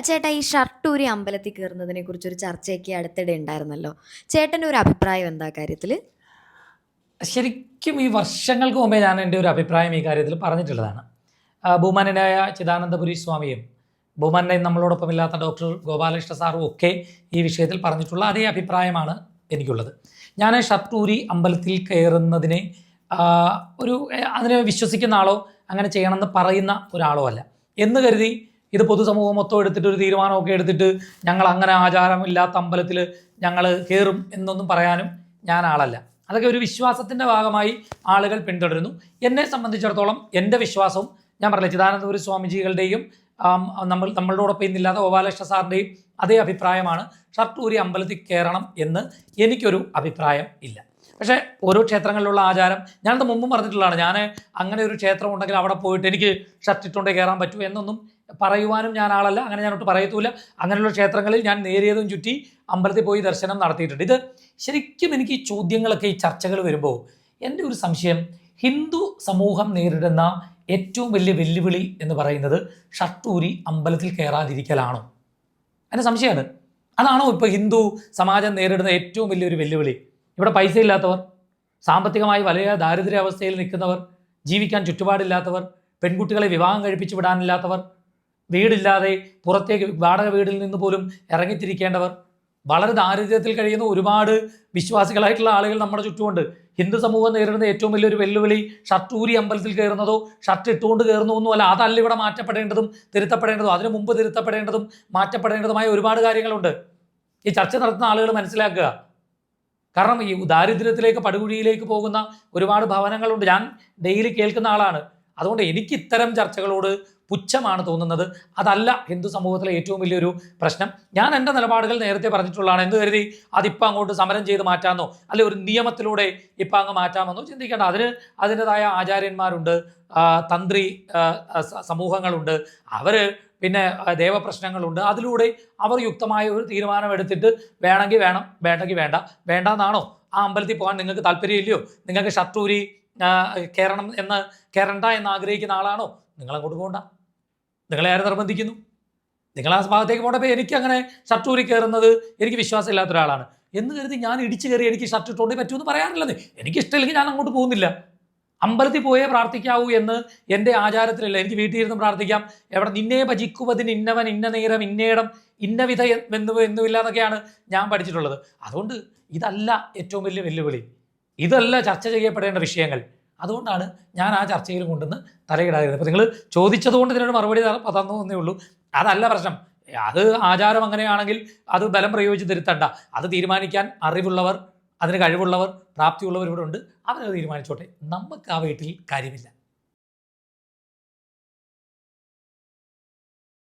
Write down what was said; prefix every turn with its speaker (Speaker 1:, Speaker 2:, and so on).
Speaker 1: ചേട്ടാ ഈ ഷർട്ടൂരി അമ്പലത്തിൽ കയറുന്നതിനെ കുറിച്ചൊരു ചർച്ചയൊക്കെ അടുത്തിടെ ഉണ്ടായിരുന്നല്ലോ. ചേട്ടൻ്റെ ഒരു അഭിപ്രായം എന്താ കാര്യത്തിൽ?
Speaker 2: ശരിക്കും ഈ വർഷങ്ങൾക്ക് മുമ്പേ ഞാൻ എൻ്റെ ഒരു അഭിപ്രായം ഈ കാര്യത്തിൽ പറഞ്ഞിട്ടുള്ളതാണ്. ബഹുമാന്യനായ ചിദാനന്ദപുരി സ്വാമിയും ബഹുമാന്യൻ നമ്മളോടൊപ്പം ഇല്ലാത്ത ഡോക്ടർ ഗോപാലകൃഷ്ണ സാറും ഒക്കെ ഈ വിഷയത്തിൽ പറഞ്ഞിട്ടുള്ള അതേ അഭിപ്രായമാണ് എനിക്കുള്ളത്. ഞാൻ ഷർട്ടൂരി അമ്പലത്തിൽ കയറുന്നതിനെ അതിനെ വിശ്വസിക്കുന്ന ആളോ അങ്ങനെ ചെയ്യണമെന്ന് പറയുന്ന ഒരാളോ അല്ല എന്ന് കരുതി ഇത് പൊതുസമൂഹം മൊത്തം എടുത്തിട്ട് ഒരു തീരുമാനമൊക്കെ എടുത്തിട്ട് ഞങ്ങൾ അങ്ങനെ ആചാരമില്ലാത്ത അമ്പലത്തിൽ ഞങ്ങൾ കയറും എന്നൊന്നും പറയാനും ഞാൻ ആളല്ല. അതൊക്കെ ഒരു വിശ്വാസത്തിൻ്റെ ഭാഗമായി ആളുകൾ പിന്തുടരുന്നു. എന്നെ സംബന്ധിച്ചിടത്തോളം എൻ്റെ വിശ്വാസവും ഞാൻ പറഞ്ഞില്ല, ചിദാനന്ദപുരി സ്വാമിജികളുടെയും നമ്മളോടൊപ്പം ഇന്നില്ലാത്ത ഗോപാലകൃഷ്ണ സാറിൻ്റെയും അതേ അഭിപ്രായമാണ്. ഷർട്ടൂരി അമ്പലത്തിൽ കയറണം എന്ന് എനിക്കൊരു അഭിപ്രായം ഇല്ല. പക്ഷേ ഓരോ ക്ഷേത്രങ്ങളിലുള്ള ആചാരം ഞാനത് മുമ്പും പറഞ്ഞിട്ടുള്ളതാണ്. ഞാൻ അങ്ങനെ ഒരു ക്ഷേത്രം ഉണ്ടെങ്കിൽ അവിടെ പോയിട്ട് എനിക്ക് ഷർട്ട് ഇട്ടുകൊണ്ടേ കയറാൻ പറ്റൂ എന്നൊന്നും പറയുവാനും ഞാൻ ആളല്ല. അങ്ങനെ ഞാനൊട്ട് പറയത്തുമില്ല. അങ്ങനെയുള്ള ക്ഷേത്രങ്ങളിൽ ഞാൻ നേരിയതും ചുറ്റി അമ്പലത്തിൽ പോയി ദർശനം നടത്തിയിട്ടുണ്ട്. ഇത് ശരിക്കും എനിക്ക് ഈ ചോദ്യങ്ങളൊക്കെ ഈ ചർച്ചകൾ വരുമ്പോൾ എൻ്റെ ഒരു സംശയം, ഹിന്ദു സമൂഹം നേരിടുന്ന ഏറ്റവും വലിയ വെല്ലുവിളി എന്ന് പറയുന്നത് ഷർട്ടൂരി അമ്പലത്തിൽ കയറാതിരിക്കലാണോ? എൻ്റെ സംശയമാണ്. അതാണോ ഇപ്പോൾ ഹിന്ദു സമാജം നേരിടുന്ന ഏറ്റവും വലിയൊരു വെല്ലുവിളി? ഇവിടെ പൈസ ഇല്ലാത്തവർ, സാമ്പത്തികമായി വലിയ ദാരിദ്ര്യാവസ്ഥയിൽ നിൽക്കുന്നവർ, ജീവിക്കാൻ ചുറ്റുപാടില്ലാത്തവർ, പെൺകുട്ടികളെ വിവാഹം കഴിപ്പിച്ച് വിടാനില്ലാത്തവർ, വീടില്ലാതെ പുറത്തേക്ക് വാടക വീടിൽ നിന്ന് പോലും ഇറങ്ങിത്തിരിക്കേണ്ടവർ, വളരെ ദാരിദ്ര്യത്തിൽ കഴിയുന്ന ഒരുപാട് വിശ്വാസികളായിട്ടുള്ള ആളുകൾ നമ്മുടെ ചുറ്റുമുണ്ട്. ഹിന്ദു സമൂഹം നേരിടുന്ന ഏറ്റവും വലിയൊരു വെല്ലുവിളി ഷർട്ടൂരി അമ്പലത്തിൽ കയറുന്നതോ ഷർട്ട് ഇട്ടുകൊണ്ട് കയറുന്നോ ഒന്നുമല്ല. അതല്ല ഇവിടെ മാറ്റപ്പെടേണ്ടതും തിരുത്തപ്പെടേണ്ടതും അതിനു മുമ്പ് തിരുത്തപ്പെടേണ്ടതും മാറ്റപ്പെടേണ്ടതുമായ ഒരുപാട് കാര്യങ്ങളുണ്ട്. ഈ ചർച്ച നടത്തുന്ന ആളുകൾ മനസ്സിലാക്കുക. കാരണം ഈ ദാരിദ്ര്യത്തിലേക്ക് പടുകുഴിയിലേക്ക് പോകുന്ന ഒരുപാട് ഭവനങ്ങളുണ്ട്. ഞാൻ ഡെയിലി കേൾക്കുന്ന ആളാണ്. അതുകൊണ്ട് എനിക്ക് ഇത്തരം ചർച്ചകളോട് പുച്ഛമാണ് തോന്നുന്നത്. അതല്ല ഹിന്ദു സമൂഹത്തിലെ ഏറ്റവും വലിയൊരു പ്രശ്നം. ഞാൻ എൻ്റെ നിലപാടുകൾ നേരത്തെ പറഞ്ഞിട്ടുള്ളതാണ്. എന്ന് കരുതി അതിപ്പോൾ അങ്ങോട്ട് സമരം ചെയ്ത് മാറ്റാമെന്നോ അല്ലെ ഒരു നിയമത്തിലൂടെ ഇപ്പം അങ്ങ് മാറ്റാമെന്നോ ചിന്തിക്കേണ്ട. അതിൻ്റെതായ ആചാര്യന്മാരുണ്ട്, തന്ത്രി സമൂഹങ്ങളുണ്ട്, അവർ പിന്നെ ദേവപ്രശ്നങ്ങളുണ്ട്. അതിലൂടെ അവർ യുക്തമായ ഒരു തീരുമാനമെടുത്തിട്ട് വേണമെങ്കിൽ വേണം, വേണ്ടെങ്കിൽ വേണ്ട. വേണ്ടെന്നാണോ ആ അമ്പലത്തിൽ പോകാൻ നിങ്ങൾക്ക് താല്പര്യമില്ലയോ? നിങ്ങൾക്ക് ഷർട്ടൂരി കയറണ്ട എന്ന് ആഗ്രഹിക്കുന്ന ആളാണോ? നിങ്ങളങ്ങോട്ട് പോകണ്ട. നിങ്ങളെ ആര് നിർബന്ധിക്കുന്നു? നിങ്ങൾ ആ ഭാഗത്തേക്ക് പോകണ്ടപ്പോൾ എനിക്കങ്ങനെ ഷർട്ടൂരി കയറുന്നത് എനിക്ക് വിശ്വാസമില്ലാത്ത ഒരാളാണ് എന്ന് കരുതി ഞാൻ ഇടിച്ചു കയറി എനിക്ക് ഷർട്ട് ഇട്ടുകൊണ്ടേ പറ്റുമെന്ന് പറയാറില്ലെന്ന്. എനിക്കിഷ്ടമില്ലെങ്കിൽ ഞാൻ അങ്ങോട്ട് പോകുന്നില്ല. അമ്പലത്തിൽ പോയേ പ്രാർത്ഥിക്കാവൂ എന്ന് എൻ്റെ ആചാരത്തിലല്ല. എനിക്ക് വീട്ടിൽ ഇരുന്ന് പ്രാർത്ഥിക്കാം. എവിടെ നിന്നെ ഭജിക്കുവതിന് ഇന്നവൻ ഇന്ന നേരം ഇന്നയിടം ഇന്ന വിധ എന്നുമില്ല എന്നൊക്കെയാണ് ഞാൻ പഠിച്ചിട്ടുള്ളത്. അതുകൊണ്ട് ഇതല്ല ഏറ്റവും വലിയ വെല്ലുവിളി, ഇതല്ല ചർച്ച ചെയ്യപ്പെടേണ്ട വിഷയങ്ങൾ. അതുകൊണ്ടാണ് ഞാൻ ആ ചർച്ചയിൽ കൊണ്ടുവന്ന് തലയിടാതിരുന്നത്. അപ്പോൾ നിങ്ങൾ ചോദിച്ചതുകൊണ്ട് ഇതിനൊരു മറുപടി തന്നു എന്നേ ഉള്ളൂ. അതല്ല പ്രശ്നം. അത് ആചാരം അങ്ങനെയാണെങ്കിൽ അത് ബലം പ്രയോഗിച്ച് തിരുത്തണ്ട. അത് തീരുമാനിക്കാൻ അറിവുള്ളവർ, അതിന് കഴിവുള്ളവർ, പ്രാപ്തിയുള്ളവർ ഇവിടെ ഉണ്ട്. അവരത് തീരുമാനിച്ചോട്ടെ. നമുക്ക് ആ വീട്ടിൽ കാര്യമില്ല.